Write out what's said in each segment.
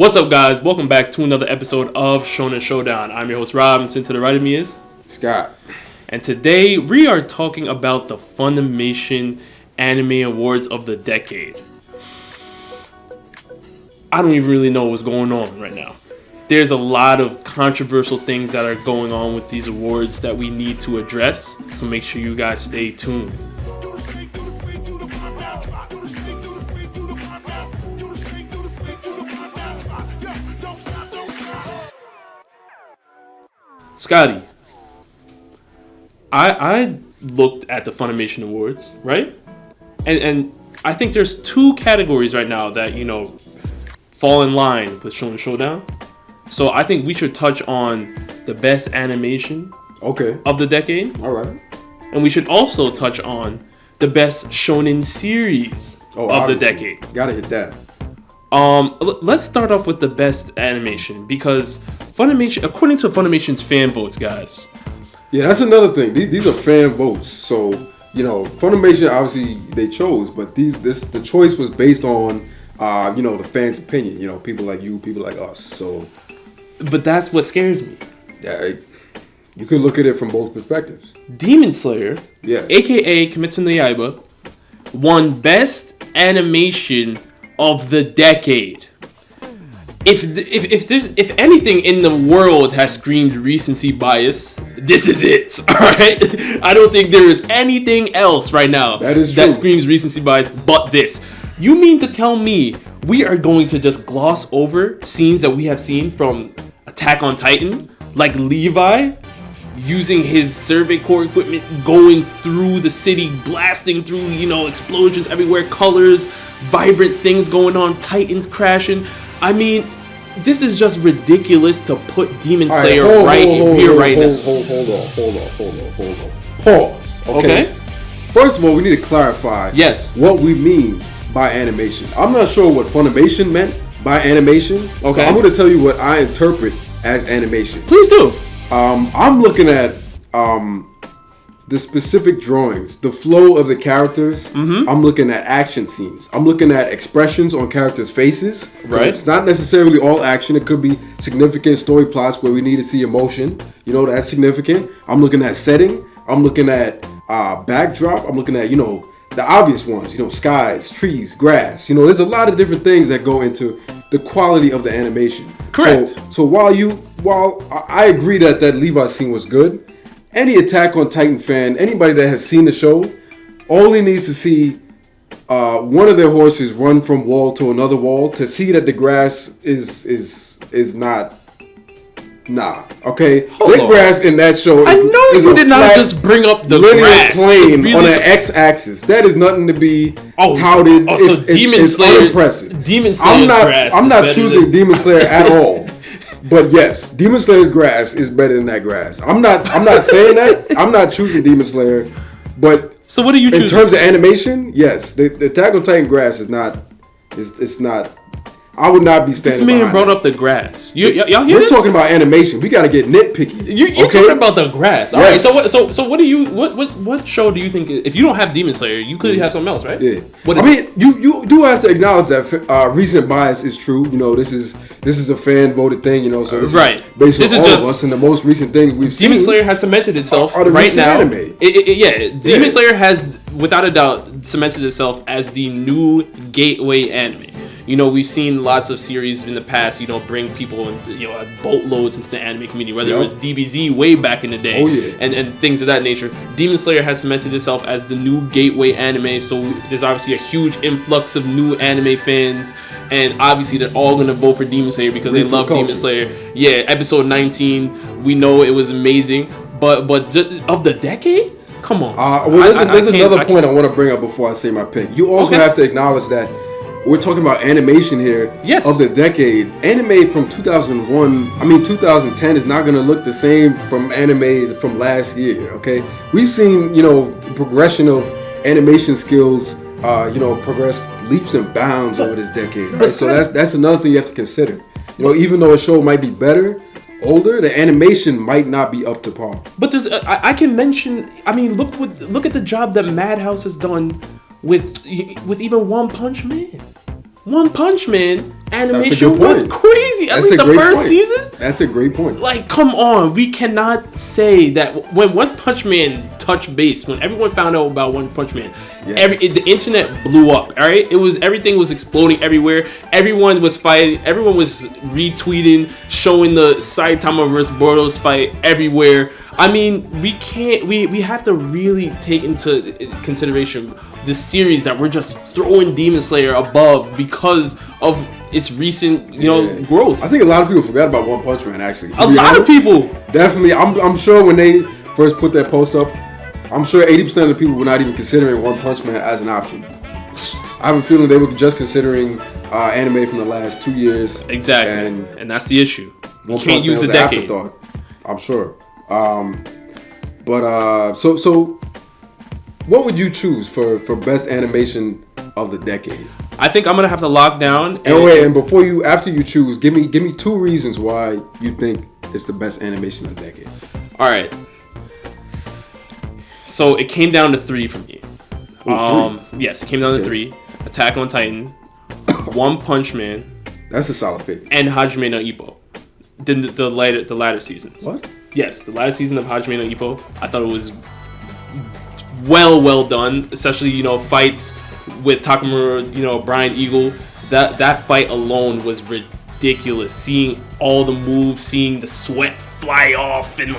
What's up, guys? Welcome back to another episode of Shonen Showdown. I'm your host, Rob, and sitting to the right of me is Scott. And today we are talking about the Funimation Anime Awards of the decade. I don't even really know what's going on right now. There's a lot of controversial things that are going on with these awards that we need to address, so make sure you guys stay tuned. Scotty, I looked at the Funimation Awards, right? And I think there's two categories right now that, fall in line with Shonen Showdown. So I think we should touch on the best animation of the decade. All right. And we should also touch on the best shonen series of the decade. Gotta hit that. Let's start off with the best animation because Funimation, according to Funimation's fan votes, guys. Yeah, that's another thing. These are fan votes, so Funimation obviously they chose, but the choice was based on the fans' opinion. People like you, people like us. So, but that's what scares me. Yeah, you could look at it from both perspectives. Demon Slayer, yes, aka Kimetsu no Yaiba, won best animation of the decade. If anything in the world has screamed recency bias, this is it. All right, I don't think there is anything else right now that screams recency bias but this. You mean to tell me we are going to just gloss over scenes that we have seen from Attack on Titan, like Levi using his Survey Corps equipment, going through the city, blasting through, explosions everywhere, colors, vibrant things going on, Titans crashing. I mean, this is just ridiculous to put Demon Slayer Hold now. Hold on. Pause. Okay. First of all, we need to clarify what we mean by animation. I'm not sure what Funimation meant by animation. Okay. I'm going to tell you what I interpret as animation. Please do. I'm looking at the specific drawings, the flow of the characters. Mm-hmm. I'm looking at action scenes. I'm looking at expressions on characters' faces. Right. It's not necessarily all action. It could be significant story plots where we need to see emotion. That's significant. I'm looking at setting. I'm looking at backdrop. I'm looking at, the obvious ones. Skies, trees, grass. There's a lot of different things that go into the quality of the animation. Correct. So while I agree that Levi scene was good, any Attack on Titan fan, anybody that has seen the show, only needs to see one of their horses run from wall to another wall to see that the grass is not. Nah, okay. The grass in that show is, I know you did not just bring up the linear grass plane on an x-axis. That is nothing to be touted. So Demon Slayer, unimpressive. Demon Slayer's grass. I'm not choosing Demon Slayer at all. But yes, Demon Slayer's grass is better than that grass. I'm not saying that. I'm not choosing Demon Slayer. But so what are you choosing? In terms of animation, yes, the Attack on Titan grass is not. It's not. I would not be standing. This man brought up the grass. Y'all hear We're this? talking about animation. We got to get nitpicky. You're talking about the grass. All right. So what do you what show do you think? If you don't have Demon Slayer, you clearly have something else, right? Yeah. What is it? You do have to acknowledge that recent bias is true. This is a fan voted thing. So this is based on all of us, and the most recent thing we've seen. Demon Slayer has cemented itself right now. Demon Slayer has, without a doubt, cemented itself as the new gateway anime. We've seen lots of series in the past, bring people, boatloads into the anime community, whether it was DBZ way back in the day, and things of that nature. Demon Slayer has cemented itself as the new gateway anime, so there's obviously a huge influx of new anime fans, and obviously they're all going to vote for Demon Slayer because they love Demon Slayer. Yeah, episode 19, we know it was amazing, but just, of the decade? Come on. There's another point I want to bring up before I say my pick. You also have to acknowledge that we're talking about animation here of the decade. Anime from 2010 is not going to look the same from anime from last year, okay? We've seen, the progression of animation skills, progress leaps and bounds over this decade, right? So that's another thing you have to consider. Even though a show might be better, older, the animation might not be up to par. But there's, I can mention, look at the job that Madhouse has done with even One Punch Man. One Punch Man animation was crazy. At least the first season. That's a great point. Like, come on, we cannot say that when One Punch Man touched base, when everyone found out about One Punch Man, the internet blew up. All right, everything was exploding everywhere. Everyone was fighting. Everyone was retweeting, showing the Saitama versus Boruto's fight everywhere. I mean, we can't. We have to really take into consideration the series that we're just throwing Demon Slayer above because of its recent, growth. I think a lot of people forgot about One Punch Man. Actually, a lot of people definitely. I'm sure when they first put that post up, I'm sure 80% of the people were not even considering One Punch Man as an option. I have a feeling they were just considering anime from the last 2 years. Exactly, and that's the issue. You can't use a decade. I'm sure. So what would you choose for best animation of the decade? I think I'm gonna have to lock down. And after you choose, give me 2 reasons why you think it's the best animation of the decade. All right. So it came down to 3 for me. Yes, it came down to 3. Attack on Titan, One Punch Man. That's a solid pick. And Hajime no Ippo. The latter seasons. What? Yes, the last season of Hajime no Ippo. I thought it was well done, especially fights with Takamura, Brian Eagle. That fight alone was ridiculous. Seeing all the moves, seeing the sweat fly off, and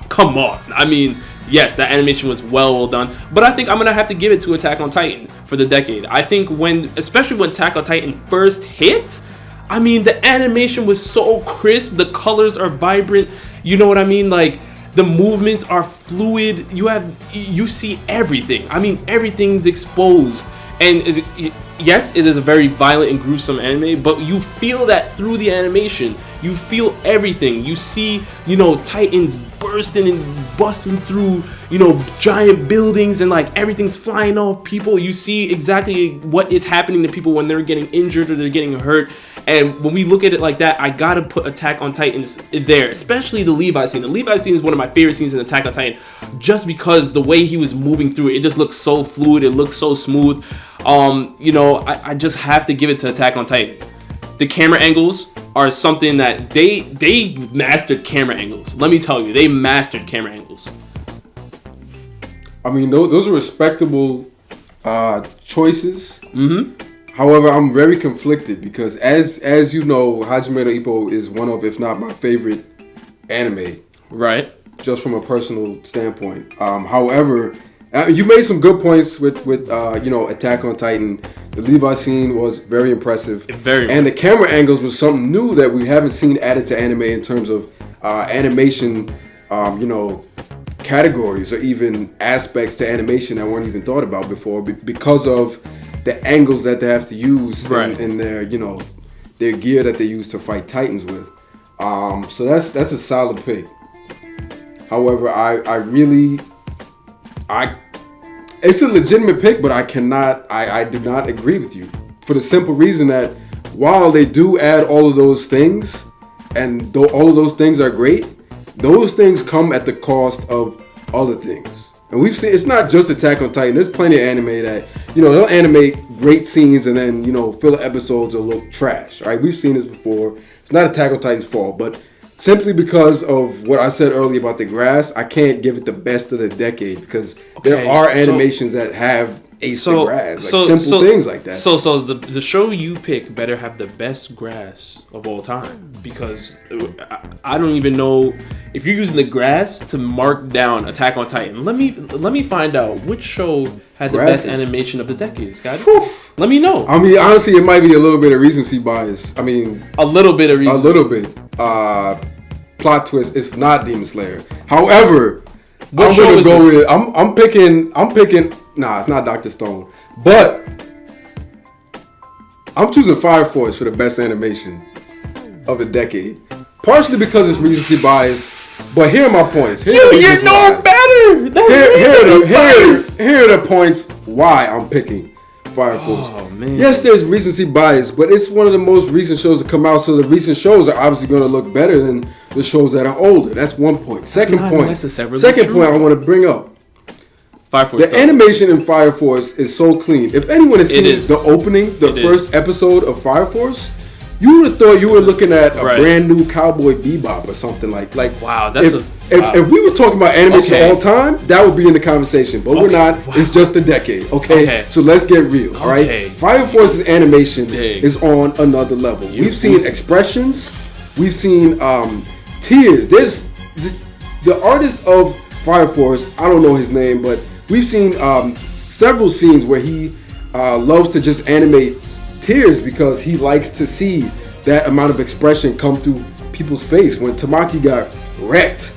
come on. I mean, yes, that animation was well done, but I think I'm gonna have to give it to Attack on Titan for the decade. I think especially when Attack on Titan first hit, I mean, the animation was so crisp, the colors are vibrant. You know what I mean? Like, the movements are fluid. You see everything. I mean, everything's exposed. And yes, it is a very violent and gruesome anime, but you feel that through the animation. You feel everything. You see, Titans bursting and busting through, giant buildings, and everything's flying off people. You see exactly what is happening to people when they're getting injured or they're getting hurt. And when we look at it like that, I gotta put Attack on Titans there, especially the Levi scene. The Levi scene is one of my favorite scenes in Attack on Titan, just because the way he was moving through it just looks so fluid. It looks so smooth. I just have to give it to Attack on Titan. The camera angles are something that they mastered camera angles. Let me tell you, they mastered camera angles. I mean, those are respectable choices. Mm-hmm. However, I'm very conflicted because, as you know, Hajime no Ippo is one of, if not my favorite anime. Right. Just from a personal standpoint. However, you made some good points with Attack on Titan. The Levi scene was very impressive. And the camera angles was something new that we haven't seen added to anime in terms of animation, categories or even aspects to animation that weren't even thought about before because of the angles that they have to use in their their gear that they use to fight Titans with. So that's a solid pick. However, it's a legitimate pick, but I do not agree with you for the simple reason that while they do add all of those things, and though all of those things are great, those things come at the cost of other things. And we've seen, it's not just Attack on Titan. There's plenty of anime that, they'll animate great scenes and then, filler episodes will look trash. All right, we've seen this before. It's not Attack on Titan's fault, but simply because of what I said earlier about the grass, I can't give it the best of the decade because there are animations that have the grass, simple things like that. So the show you pick better have the best grass of all time, because I don't even know if you're using the grass to mark down Attack on Titan. Let me find out which show had the best animation of the decade, Scotty. Let me know. I mean, honestly, it might be a little bit of recency bias. I mean, a little bit of recency. A little bit. Plot twist. It's not Demon Slayer. However, I'm gonna go with. I'm picking. Nah, it's not Dr. Stone. But I'm choosing Fire Force for the best animation of the decade. Partially because it's recency bias. But here are my points. You know better. Here are the points why I'm picking Fire Force. Oh, man. Yes, there's recency bias, but it's one of the most recent shows to come out, so the recent shows are obviously going to look better than the shows that are older. That's one point. Second point I want to bring up. Fire Force. The animation in Fire Force is so clean. If anyone has seen the opening, the first episode of Fire Force, you would have thought you were looking at a brand new Cowboy Bebop or something like. Wow, that's if we were talking about animation all time, that would be in the conversation. But we're not. Wow. It's just a decade. Okay? So let's get real. All right. Fire Force's animation is on another level. We've seen expressions. We've seen tears. There's the artist of Fire Force. I don't know his name, but we've seen several scenes where he loves to just animate tears because he likes to see that amount of expression come through people's face. When Tamaki got wrecked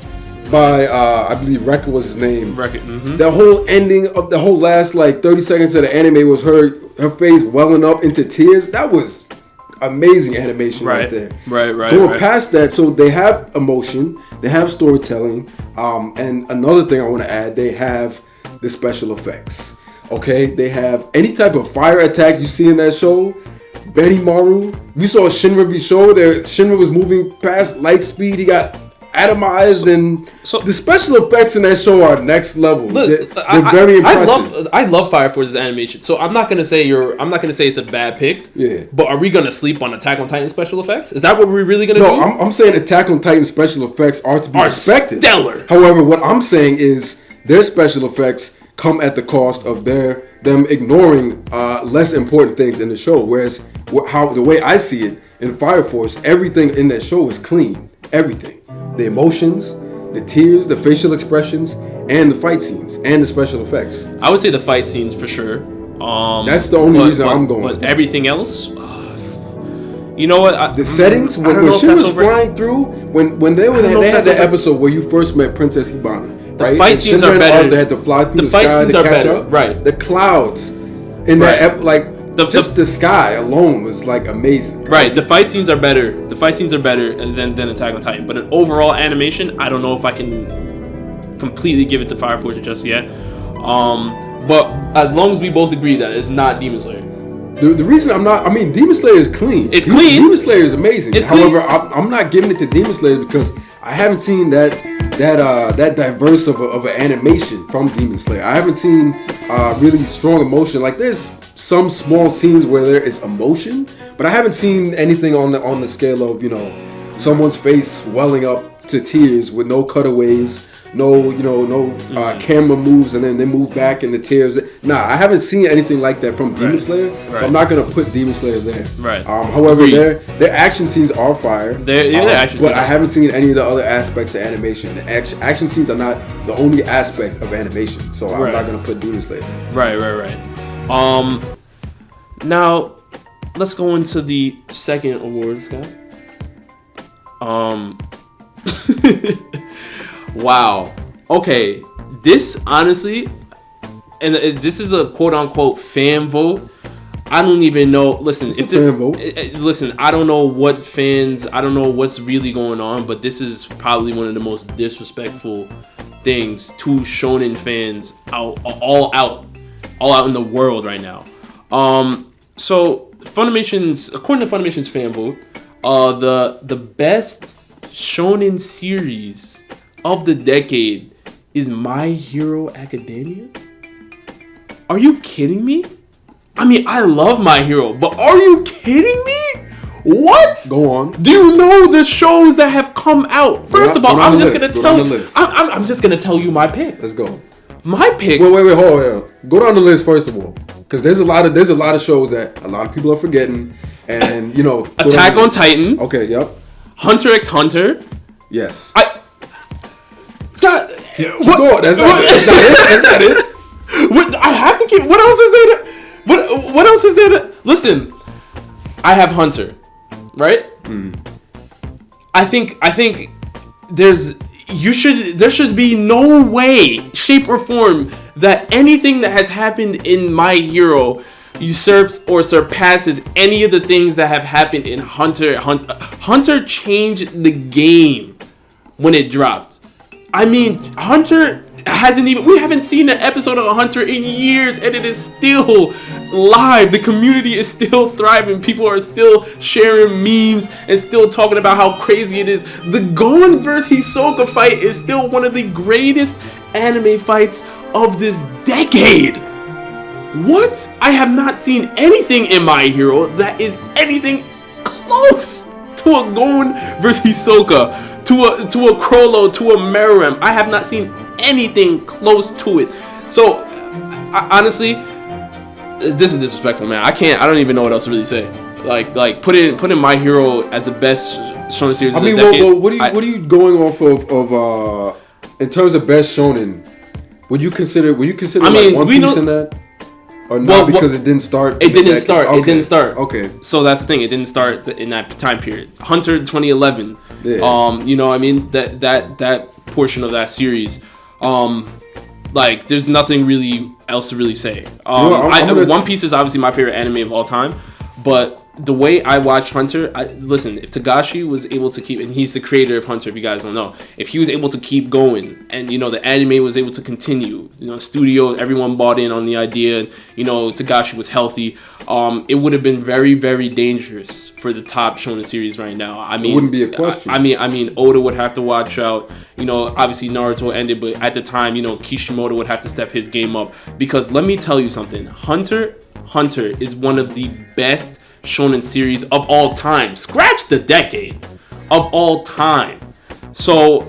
by, I believe Rekka was his name. The whole ending of the whole last 30 seconds of the anime was her face welling up into tears. That was amazing animation right there. Right. Going past that, so they have emotion, they have storytelling, and another thing I want to add, they have the special effects. Okay, they have any type of fire attack you see in that show. Betty Maru, we saw Shinra show there. Shinra was moving past light speed. He got atomized, and the special effects in that show are next level. They're very impressive. I love Fire Force's animation, so I'm not gonna say it's a bad pick. Yeah. But are we gonna sleep on Attack on Titan special effects? Is that what we're really gonna do? No, I'm saying Attack on Titan special effects are to be respected. Stellar. However, what I'm saying is their special effects come at the cost of them ignoring less important things in the show. Whereas the way I see it in Fire Force, everything in that show is clean. Everything. The emotions, the tears, the facial expressions, and the fight scenes, and the special effects. I would say the fight scenes for sure. That's the only reason I'm going. But everything else, you know what? The settings, when she was flying through, when they had that episode where you first met Princess Hibana. The fight scenes are better. They had to fly through the sky to catch up. Right. The clouds in that the sky alone was amazing. Right. The fight scenes are better. Than Attack on Titan. But in overall animation, I don't know if I can completely give it to Fire Force just yet. But as long as we both agree that it's not Demon Slayer. The reason Demon Slayer is clean. It's clean. Demon Slayer is amazing. However, I'm not giving it to Demon Slayer because I haven't seen that diverse of an animation from Demon Slayer. I haven't seen really strong emotion. There's some small scenes where there is emotion, but I haven't seen anything on the scale of someone's face welling up to tears with no cutaways, no camera moves and then they move back and the tears. Nah, I haven't seen anything like that from Demon Slayer, so I'm not gonna put Demon Slayer there. Right. However, their action scenes are fire. But I haven't seen any of the other aspects of animation. The action scenes are not the only aspect of animation, so I'm not gonna put Demon Slayer there. Right. Now let's go into the second awards, guys. Wow. Okay. This honestly, and this is a quote unquote fan vote. I don't even know. Listen, I don't know what fans. I don't know what's really going on, but this is probably one of the most disrespectful things to shonen fans all out in the world right now. So according to Funimation's fan vote, the best shonen series of the decade is My Hero Academia? Are you kidding me? I love My Hero, but are you kidding me? What? Go on. Do you know the shows that have come out? First of all, I'm just gonna tell you my pick. Let's go. My pick. Wait, hold on. Go down the list first of all, because there's a lot of shows that a lot of people are forgetting, and Attack on Titan. Okay, yep. Hunter x Hunter. Yes. Scott. What? That's not it. What? I have to keep. What else is there? What else is there? Listen, I have Hunter, right? I think there should be no way, shape or form that anything that has happened in My Hero usurps or surpasses any of the things that have happened in Hunter. Hunter changed the game when it dropped. Hunter we haven't seen an episode of Hunter in years, and it is still live. The community is still thriving. People are still sharing memes and still talking about how crazy it is. The Gon vs Hisoka fight is still one of the greatest anime fights of this decade. What? I have not seen anything in My Hero that is anything close to a Gon versus Hisoka, to a Chrollo, to a Meruem. I have not seen anything close to it. So, honestly, this is disrespectful, man. I don't even know what else to really say. Like put in My Hero as the best shonen series. I mean, what are you going off of in terms of best shonen? Would you consider One Piece in that? Or not because it didn't start? It didn't start. Okay. It didn't start. Okay. So that's the thing. It didn't start in that time period. Hunter 2011. Yeah. You know what I mean? That portion of that series. Like, there's nothing really else to really say. One Piece is obviously my favorite anime of all time, but the way I watch Hunter, listen, if Togashi was able to keep, and he's the creator of Hunter, if you guys don't know, if he was able to keep going, and, you know, the anime was able to continue, you know, studio, everyone bought in on the idea, and, you know, Togashi was healthy, it would have been very, very dangerous for the top shonen series right now. I mean, it wouldn't be a question. I mean, Oda would have to watch out. You know, obviously Naruto ended, but at the time, you know, Kishimoto would have to step his game up, because let me tell you something, Hunter is one of the best shonen series of all time. Scratch the decade, of all time. So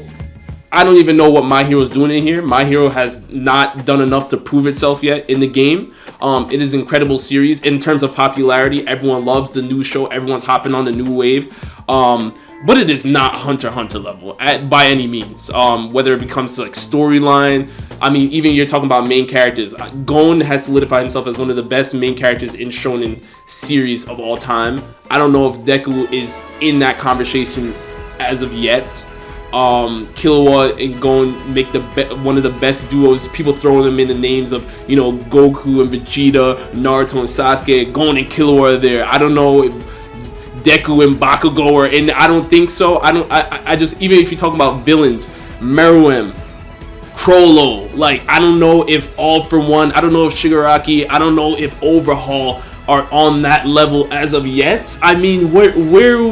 I don't even know what My Hero is doing in here. My Hero has not done enough to prove itself yet in the game. It is an incredible series in terms of popularity. Everyone loves the new show. Everyone's hopping on the new wave. But it is not Hunter x Hunter level by any means. Whether it becomes like storyline, I mean, even you're talking about main characters. Gon has solidified himself as one of the best main characters in shonen series of all time. I don't know if Deku is in that conversation as of yet. Killua and Gon make one of the best duos. People throwing them in the names of, you know, Goku and Vegeta, Naruto and Sasuke. Gon and Killua are there. I don't know if Deku and Bakugo are in. I don't think so. I just, even if you talk about villains, Meruem, Chrollo, like, I don't know if All For One, I don't know if Shigaraki, I don't know if Overhaul are on that level as of yet. I mean, where are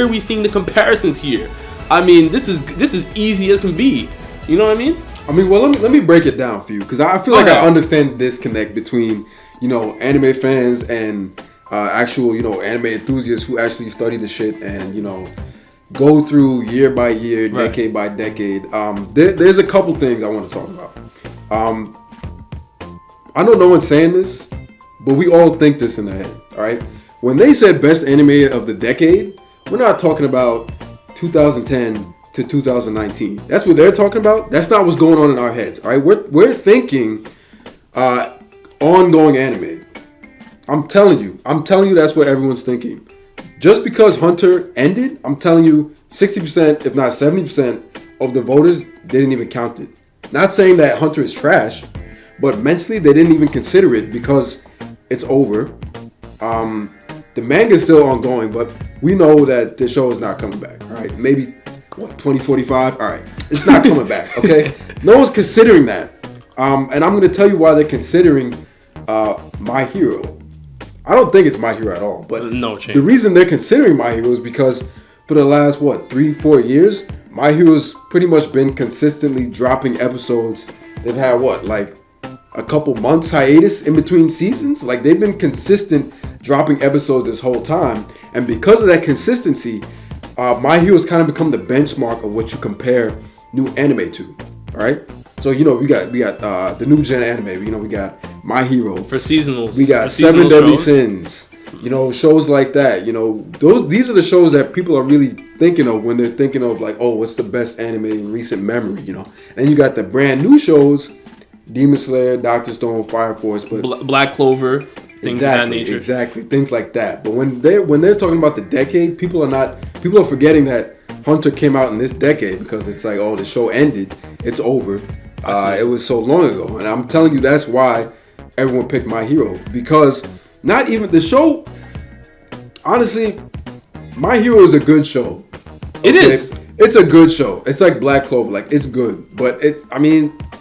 we seeing the comparisons here? I mean, this is easy as can be. You know what I mean? I mean, well, let me break it down for you, because I feel like I understand the disconnect between, you know, anime fans and actual, you know, anime enthusiasts who actually study the shit and, you know, go through year by year, decade by decade. There's a couple things I want to talk about. I know no one's saying this, but we all think this in our head, all right? When they said best anime of the decade, we're not talking about 2010 to 2019. That's what they're talking about. That's not what's going on in our heads, all right? We're thinking ongoing anime. I'm telling you that's what everyone's thinking. Just because Hunter ended, I'm telling you, 60%, if not 70% of the voters didn't even count it. Not saying that Hunter is trash, but mentally they didn't even consider it because it's over. The manga is still ongoing, but we know that the show is not coming back. All right, maybe 2045. All right, it's not coming back. Okay, no one's considering that, and I'm going to tell you why they're considering My Hero. I don't think it's My Hero at all, but no change. The reason they're considering My Hero is because for the last 3-4 years, My Hero's pretty much been consistently dropping episodes. They've had like a couple months hiatus in between seasons. Like, they've been consistent dropping episodes this whole time, and because of that consistency, My Hero's kind of become the benchmark of what you compare new anime to. All right, so you know we got the new gen anime. You know, we got My Hero for seasonals. We got Seven Deadly Sins. You know, shows like that. You know, these are the shows that people are really thinking of when they're thinking of like, oh, what's the best anime in recent memory? You know, and you got the brand new shows, Demon Slayer, Doctor Stone, Fire Force, but Black Clover, things of that nature. Exactly, things like that. But when they're talking about the decade, people are forgetting that Hunter came out in this decade because it's like, oh, the show ended, it's over. It was so long ago, and I'm telling you that's why everyone picked My Hero, because not even the show. Honestly, My Hero is a good show. It is. It's a good show. It's like Black Clover, like it's good, but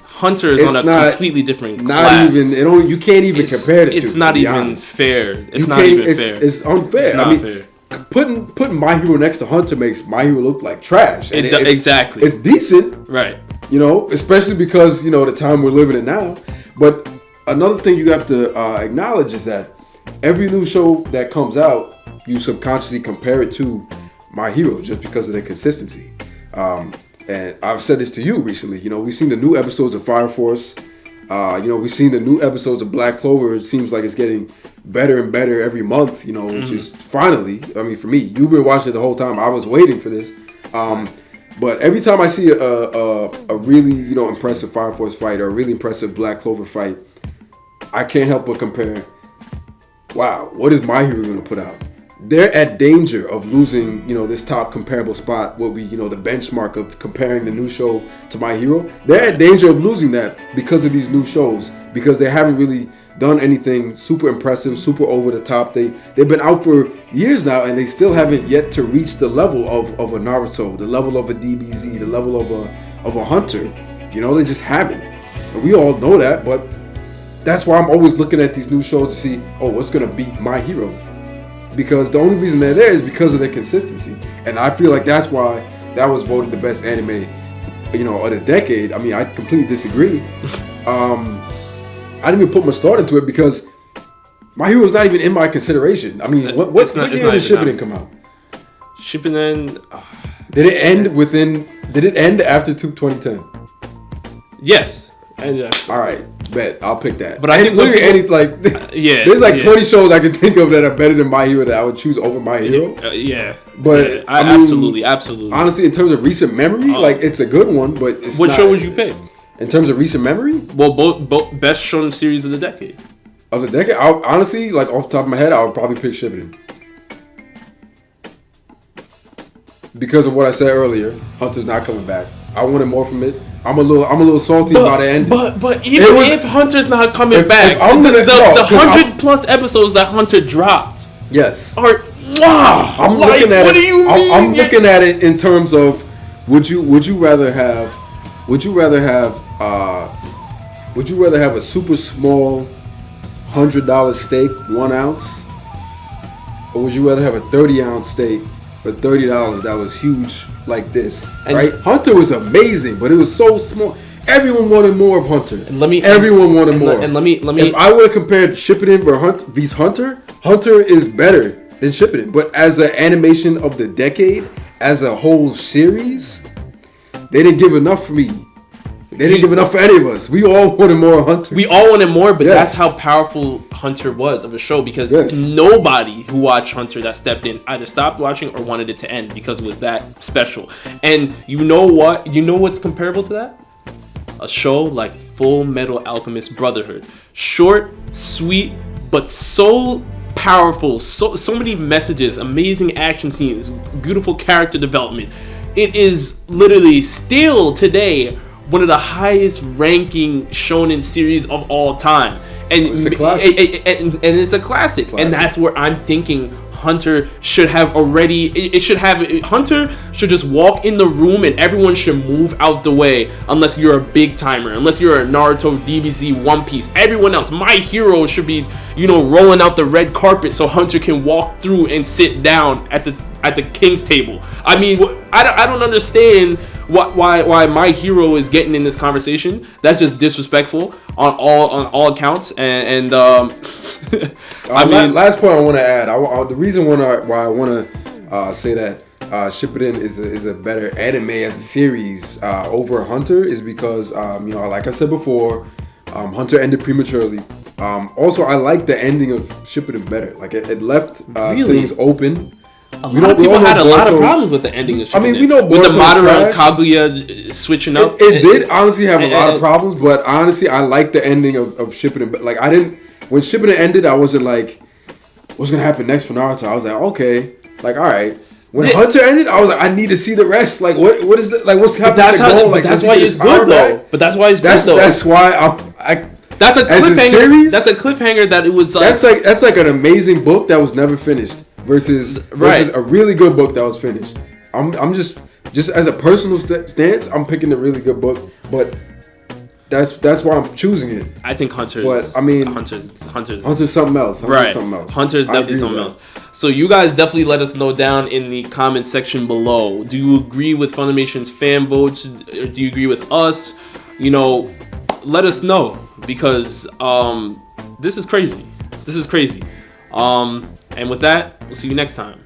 Hunter is on a completely different class. Not even you can't even compare the two. It's not even fair. It's not even fair. It's unfair. It's not fair. Putting My Hero next to Hunter makes My Hero look like trash. Exactly. It's decent, right? You know, especially because, you know, the time we're living in now. But another thing you have to acknowledge is that every new show that comes out, you subconsciously compare it to My Hero just because of their consistency. And I've said this to you recently. You know, we've seen the new episodes of Fire Force. You know, we've seen the new episodes of Black Clover. It seems like it's getting better and better every month, you know, which is finally, I mean, for me, you've been watching it the whole time. I was waiting for this. But every time I see a really, you know, impressive Fire Force fight or a really impressive Black Clover fight, I can't help but compare, wow, what is My Hero going to put out? They're at danger of losing, you know, this top comparable spot, what we, you know, the benchmark of comparing the new show to My Hero. They're at danger of losing that because of these new shows, because they haven't really done anything super impressive, super over the top. They've been out for years now, and they still haven't yet to reach the level of a Naruto, the level of a DBZ, the level of a Hunter. You know, they just haven't. And we all know that, but that's why I'm always looking at these new shows to see, oh, what's going to beat My Hero? Because the only reason they're there is because of their consistency. And I feel like that's why that was voted the best anime, you know, of the decade. I mean, I completely disagree. I didn't even put much thought into it because My Hero is not even in my consideration. I mean, what year did Shippuden come out? Shippuden... Did it end after 2010? Yes. All right. Bet I'll pick that. But I think there's like 20 shows I can think of that are better than My Hero that I would choose over My Hero. But I mean, absolutely. Honestly, in terms of recent memory, like it's a good one, but it's what show would you pick? In terms of recent memory? Well, both best shonen series of the decade. Of the decade, honestly, like off the top of my head, I would probably pick Shippuden. Because of what I said earlier, Hunter's not coming back. I wanted more from it. I'm a little salty about the ending. But even if Hunter's not coming back, the 100+ episodes that Hunter dropped, yes, are I'm looking at it. I'm looking at it in terms of would you rather have a super small $100 steak, 1 ounce, or would you rather have a 30-ounce steak for $30 that was huge like this, right? Hunter was amazing, but it was so small. Everyone wanted more of Hunter. Everyone wanted more. And let me. If I would have compared Shippuden versus Hunter, Hunter is better than Shippuden. But as an animation of the decade, as a whole series, they didn't give enough for me. They didn't give enough for any of us. We all wanted more Hunter. We all wanted more, but that's how powerful Hunter was of a show, because nobody who watched Hunter that stepped in either stopped watching or wanted it to end because it was that special. And you know what? You know what's comparable to that? A show like Full Metal Alchemist Brotherhood. Short, sweet, but so powerful. So many messages, amazing action scenes, beautiful character development. It is literally still today one of the highest ranking shonen series of all time. And it's a classic. And it's a classic. And that's where I'm thinking Hunter should have already... Hunter should just walk in the room and everyone should move out the way, unless you're a big timer, unless you're a Naruto, DBZ, One Piece. Everyone else, My Hero should be, rolling out the red carpet so Hunter can walk through and sit down at the king's table. I mean, I don't understand why My Hero is getting in this conversation. That's just disrespectful on all accounts. And I mean, last point I want to add. The reason why I want to say that Shippuden is a better anime as a series over Hunter is because like I said before, Hunter ended prematurely. Also, I like the ending of Shippuden better. Like it left things open. A lot of people had a lot of problems with the ending of Shippuden. I mean, we know with the Madara and Kaguya switching up. It did honestly have a lot of problems, but honestly, I like the ending of Shippuden. But like, when Shippuden ended, I wasn't like, what's gonna happen next for Naruto? I was like, okay, like, all right. When Hunter ended, I was like, I need to see the rest. Like, what is it? Like, what's happening? That's why it's good though. But that's why it's good though. That's why that's a cliffhanger. That's a cliffhanger that it was. That's like an amazing book that was never finished. Versus a really good book that was finished. I'm just as a personal stance, I'm picking a really good book. But That's why I'm choosing it. I think Hunter. But I mean, Hunter's something else. Right. Something else. Hunter's definitely something else. So you guys definitely let us know down in the comment section below. Do you agree with Funimation's fan votes? Or do you agree with us? You know, let us know because this is crazy. And with that, we'll see you next time.